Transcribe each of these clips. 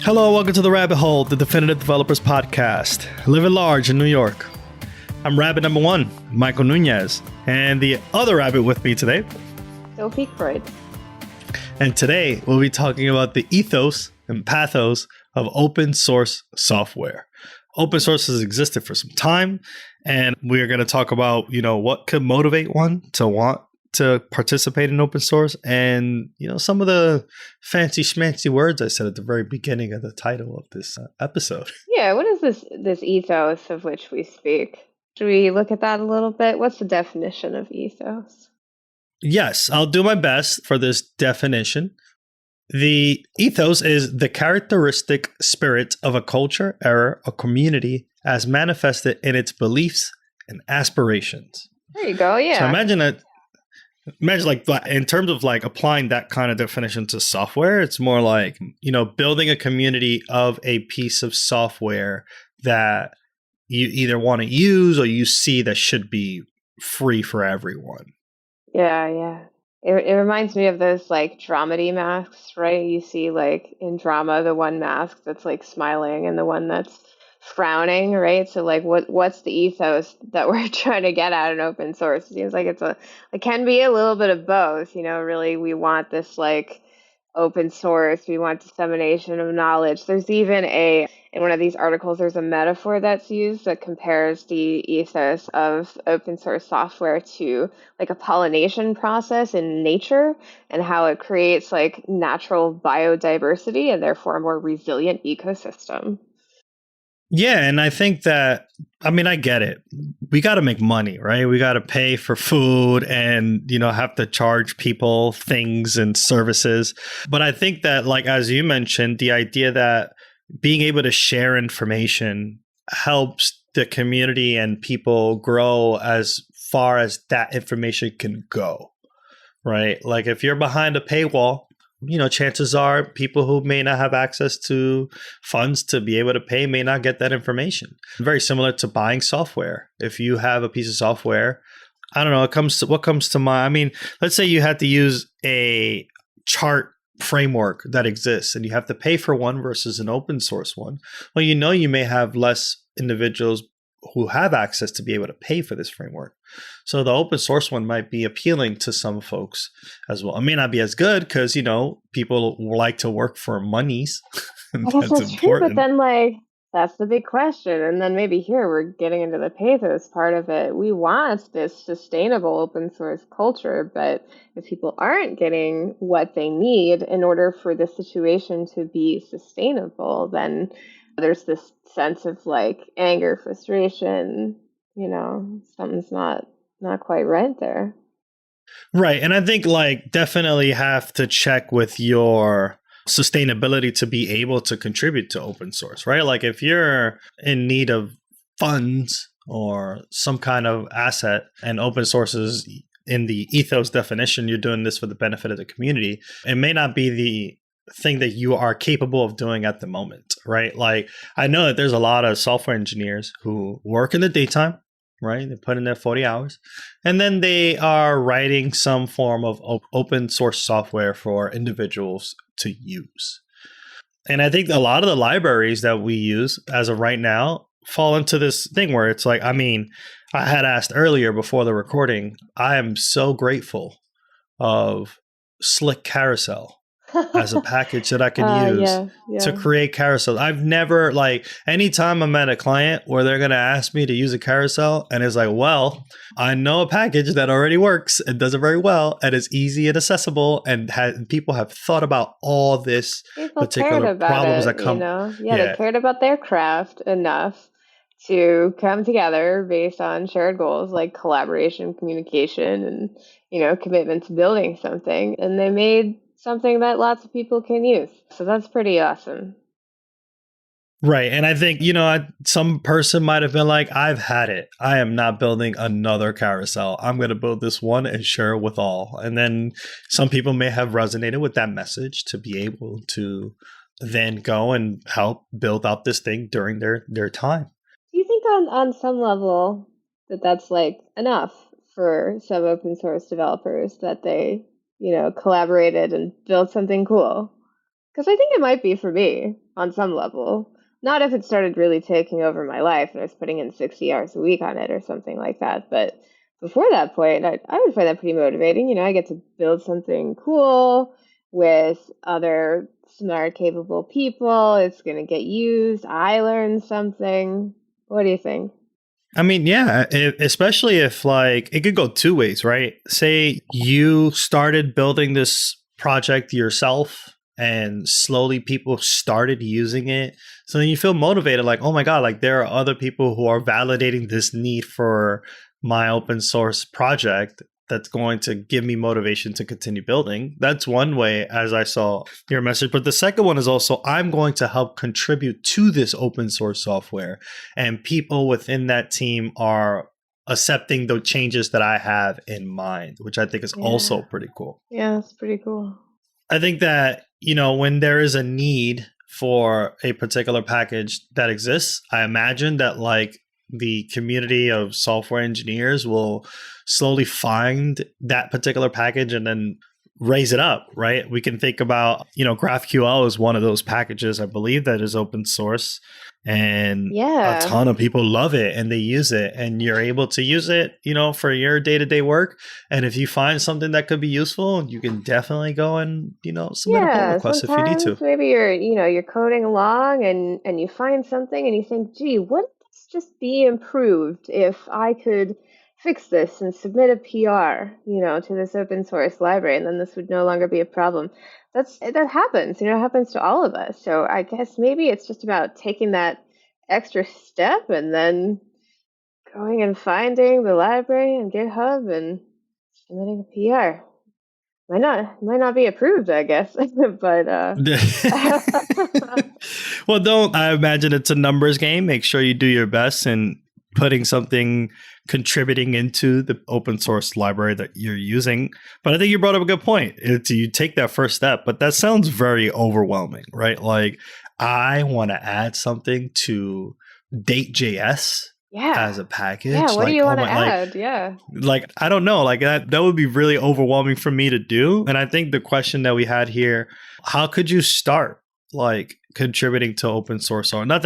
Hello, welcome to The Rabbit Hole, the Definitive Developers Podcast. Living large in New York. I'm rabbit number one, Michael Nunez, and the other rabbit with me today, Sophie Creutz. And today we'll be talking about the ethos and pathos of open source software. Open source has existed for some time, and we are going to talk about, what could motivate one to want to participate in open source, and some of the fancy schmancy words I said at the very beginning of the title of this episode. Yeah, what is this ethos of which we speak? Should we look at that a little bit? What's the definition of ethos? Yes, I'll do my best for this definition. The ethos is the characteristic spirit of a culture, era, or community as manifested in its beliefs and aspirations. There you go. Yeah. So imagine like in terms of like applying that kind of definition to software, it's more like, building a community of a piece of software that you either want to use or you see that should be free for everyone. Yeah. It reminds me of those like dramedy masks, right? You see like in drama, the one mask that's like smiling and the one that's frowning, right? So like what's the ethos that we're trying to get at in open source? It seems like it can be a little bit of both, really we want this like open source, we want dissemination of knowledge. There's even in one of these articles, there's a metaphor that's used that compares the ethos of open source software to like a pollination process in nature and how it creates like natural biodiversity and therefore a more resilient ecosystem. Yeah, and I think that, I get it. We got to make money, right? We got to pay for food and, have to charge people things and services. But I think that, like, as you mentioned, the idea that being able to share information helps the community and people grow as far as that information can go, right? Like if you're behind a paywall, chances are people who may not have access to funds to be able to pay may not get that information. Very similar to buying software. If you have a piece of software, I don't know, what comes to mind. Let's say you had to use a chart framework that exists and you have to pay for one versus an open source one. Well, you may have less individuals who have access to be able to pay for this framework. So the open source one might be appealing to some folks as well. It may not be as good because, people like to work for monies. I guess that's true, but then that's the big question. And then maybe here we're getting into the pathos part of it. We want this sustainable open source culture, but if people aren't getting what they need in order for the situation to be sustainable, then there's this sense of like anger, frustration, something's not quite right there. Right. And I think definitely have to check with your sustainability to be able to contribute to open source, right? Like if you're in need of funds or some kind of asset and open source is in the ethos definition, you're doing this for the benefit of the community. It may not be the thing that you are capable of doing at the moment, right? Like I know that there's a lot of software engineers who work in the daytime, right? They put in their 40 hours and then they are writing some form of open source software for individuals to use. And I think a lot of the libraries that we use as of right now fall into this thing where it's like, I had asked earlier before the recording, I am so grateful of Slick Carousel as a package that I can use to create carousels. I've never anytime I'm at a client where they're going to ask me to use a carousel and it's like, well, I know a package that already works and does it very well and is easy and accessible and people have thought about all this particular problems that come. They cared about their craft enough to come together based on shared goals like collaboration, communication, and, commitment to building something. And they made something that lots of people can use. So that's pretty awesome. Right. And I think, some person might have been like, I've had it. I am not building another carousel. I'm going to build this one and share it with all. And then some people may have resonated with that message to be able to then go and help build out this thing during their time. Do you think on some level that's enough for some open source developers that they collaborated and built something cool? Because I think it might be for me on some level. Not if it started really taking over my life and I was putting in 60 hours a week on it or something like that. But before that point, I would find that pretty motivating. You know, I get to build something cool with other smart, capable people. It's going to get used. I learned something. What do you think? I mean, yeah, especially if like it could go two ways, right? Say you started building this project yourself and slowly people started using it. So then you feel motivated, like, oh my God, like there are other people who are validating this need for my open source project that's going to give me motivation to continue building. That's one way, as I saw your message. But the second one is also, I'm going to help contribute to this open source software. And people within that team are accepting the changes that I have in mind, which I think is also pretty cool. Yeah, it's pretty cool. I think that, you know, when there is a need for a particular package that exists, I imagine that like the community of software engineers will slowly find that particular package and then raise it up, right? We can think about, you know, GraphQL is one of those packages, I believe, that is open source. And a ton of people love it and they use it, and you're able to use it, you know, for your day-to-day work. And if you find something that could be useful, you can definitely go and, you know, submit a pull request if you need to. Maybe you're coding along and you find something and you think, gee, wouldn't this just be improved if I could fix this and submit a PR, you know, to this open source library, and then this would no longer be a problem. That happens, you know, it happens to all of us. So I guess maybe it's just about taking that extra step and then going and finding the library and GitHub and submitting a PR. Might not be approved, I guess, but well, I imagine it's a numbers game. Make sure you do your best and putting something contributing into the open source library that you're using. But I think you brought up a good point. You take that first step, but that sounds very overwhelming, right? Like, I want to add something to Date.js as a package. Yeah, what like, do you want to add? Like, I don't know. Like that would be really overwhelming for me to do. And I think the question that we had here, how could you start like contributing to open source? Or not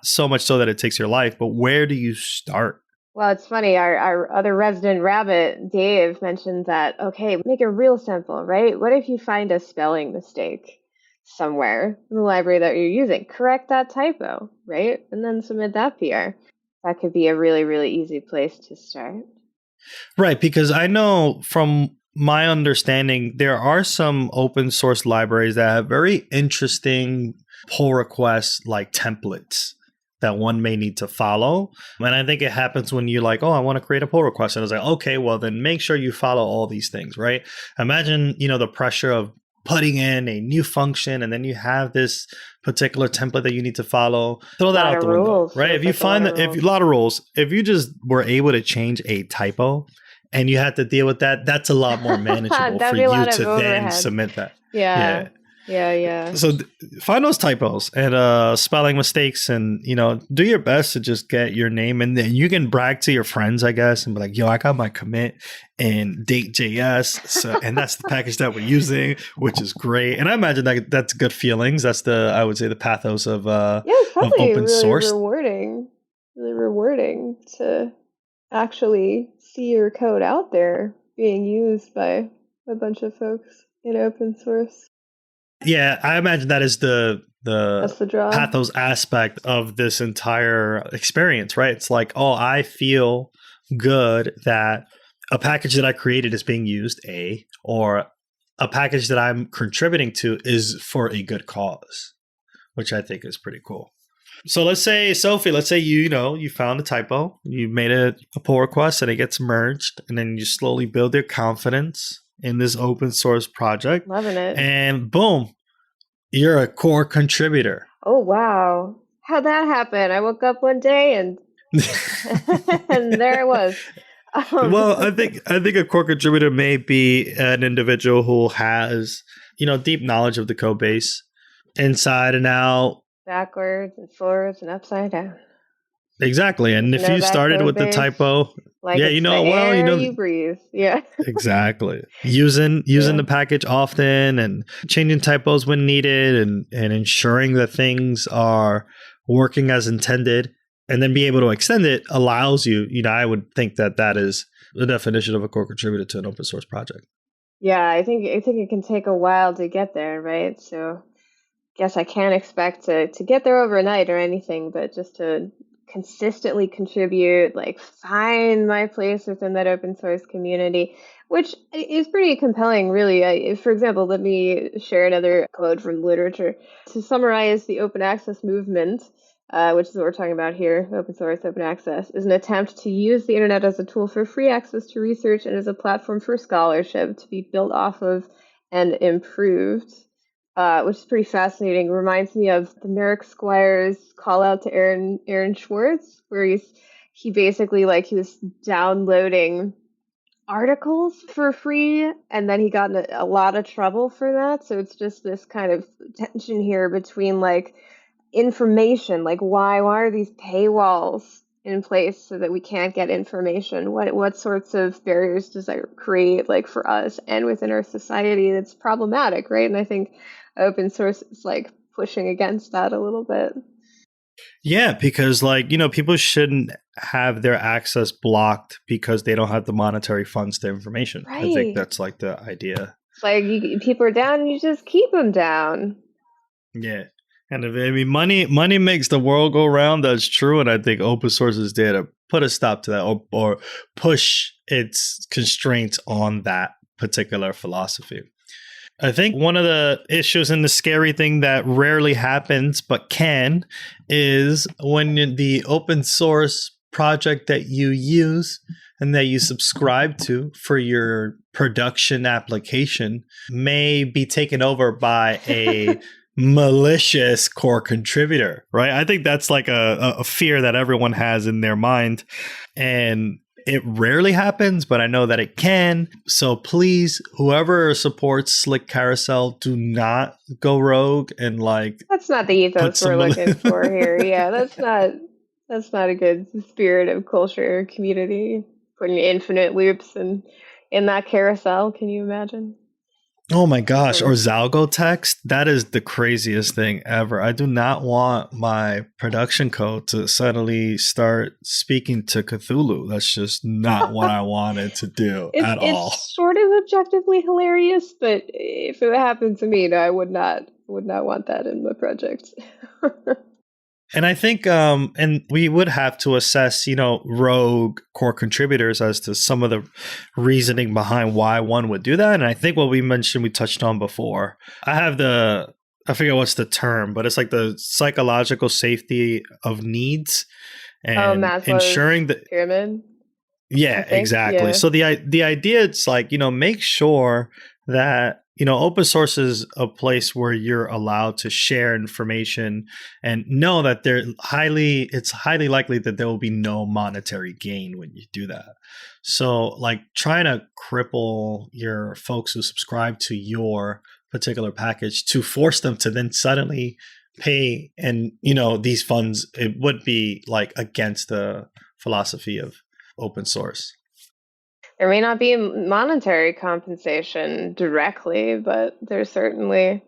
so much so that it takes your life, but where do you start? Well, it's funny. Our other resident rabbit, Dave, mentioned that, okay, make it real simple, right? What if you find a spelling mistake somewhere in the library that you're using? Correct that typo, right? And then submit that PR. That could be a really, really easy place to start. Right, because I know from my understanding, there are some open source libraries that have very interesting pull requests like templates that one may need to follow. And I think it happens when you're like, oh, I want to create a pull request. And it's like, okay, well, then make sure you follow all these things, right? Imagine, you know, the pressure of putting in a new function and then you have this particular template that you need to follow. Throw that out the window, right? If you find that, if a lot of rules, if you just were able to change a typo and you had to deal with that, that's a lot more manageable for you to then submit that. Yeah. So find those typos and spelling mistakes, and you know, do your best to just get your name, and then you can brag to your friends, I guess, and be like, "Yo, I got my commit in Date.js, so and that's the package that we're using, which is great." And I imagine that that's good feelings. That's I would say the pathos of it's probably open really source. Really rewarding to actually see your code out there being used by a bunch of folks in open source. Yeah, I imagine that is the draw. Pathos aspect of this entire experience, right? It's like, oh, I feel good that a package that I created is being used, or a package that I'm contributing to is for a good cause, which I think is pretty cool. So let's say, Sophie, you found a typo, you made a pull request and it gets merged, and then you slowly build your confidence in this open source project. Loving it. And boom, you're a core contributor. Oh, wow. How'd that happen? I woke up one day and and there it was. Well, I think a core contributor may be an individual who has, you know, deep knowledge of the code base inside and out. Backwards and forwards and upside down. Exactly. And if know you that started code with the base, typo, like yeah, it's the air you breathe. Yeah. exactly. Using Yeah. the package often and changing typos when needed and ensuring that things are working as intended and then be able to extend it allows you, I would think that that is the definition of a core contributor to an open source project. Yeah, I think it can take a while to get there, right? So guess I can't expect to get there overnight or anything, but just to consistently contribute, like find my place within that open source community, which is pretty compelling, really. For example, let me share another quote from literature. To summarize, the open access movement, which is what we're talking about here, open source, open access, is an attempt to use the internet as a tool for free access to research and as a platform for scholarship to be built off of and improved. Which is pretty fascinating. Reminds me of the Merrick Squire's call out to Aaron Schwartz, where he basically like he was downloading articles for free, and then he got in a lot of trouble for that. So it's just this kind of tension here between like information, like why are these paywalls in place so that we can't get information? What sorts of barriers does that create, like for us and within our society? That's problematic, right? And I think open source is like pushing against that a little bit. Yeah, because like, people shouldn't have their access blocked because they don't have the monetary funds to information. I think Right. that's like the idea. It's like people are down, you just keep them down. Yeah. And money makes the world go round. That's true. And I think open source is there to put a stop to that or push its constraints on that particular philosophy. I think one of the issues and the scary thing that rarely happens but can is when the open source project that you use and that you subscribe to for your production application may be taken over by a malicious core contributor, right? I think that's like a fear that everyone has in their mind. And it rarely happens, but I know that it can. So please, whoever supports Slick Carousel, do not go rogue and like. That's not the ethos we're looking for here. Yeah, that's not a good spirit of culture or community. Putting infinite loops in that carousel, can you imagine? Oh my gosh, or Zalgo text. That is the craziest thing ever. I do not want my production code to suddenly start speaking to Cthulhu. That's just not what I wanted to do at all. It's sort of objectively hilarious, but if it happened to me, no, I would not want that in my project. And I think, and we would have to assess, rogue core contributors as to some of the reasoning behind why one would do that. And I think what we touched on before. I forget what's the term, but it's like the psychological safety of needs and Maslow's ensuring that pyramid. Yeah, exactly. Yeah. So the idea, it's like, make sure that open source is a place where you're allowed to share information and know that it's highly likely that there will be no monetary gain when you do that. So like trying to cripple your folks who subscribe to your particular package to force them to then suddenly pay and, these funds, it would be like against the philosophy of open source. There may not be monetary compensation directly, but there's certainly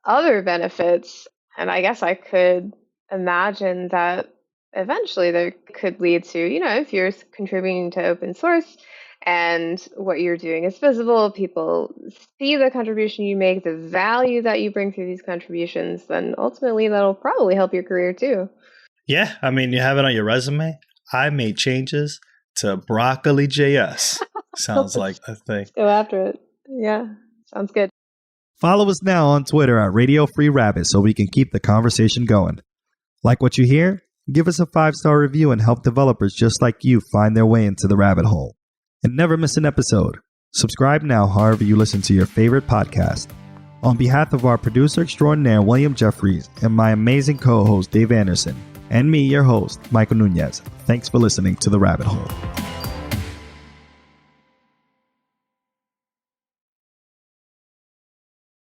other benefits. And I guess I could imagine that eventually there could lead to, if you're contributing to open source and what you're doing is visible, people see the contribution you make, the value that you bring through these contributions, then ultimately that'll probably help your career too. Yeah. I mean, you have it on your resume. I made changes to Broccoli.js. Sounds like a thing. Let's go after it. Yeah, sounds good. Follow us now on Twitter at Radio Free Rabbit so we can keep the conversation going. Like what you hear? Give us a 5-star review and help developers just like you find their way into the rabbit hole. And never miss an episode. Subscribe now however you listen to your favorite podcast. On behalf of our producer extraordinaire, William Jeffries, and my amazing co-host, Dave Anderson, and me, your host, Michael Nunez, thanks for listening to The Rabbit Hole.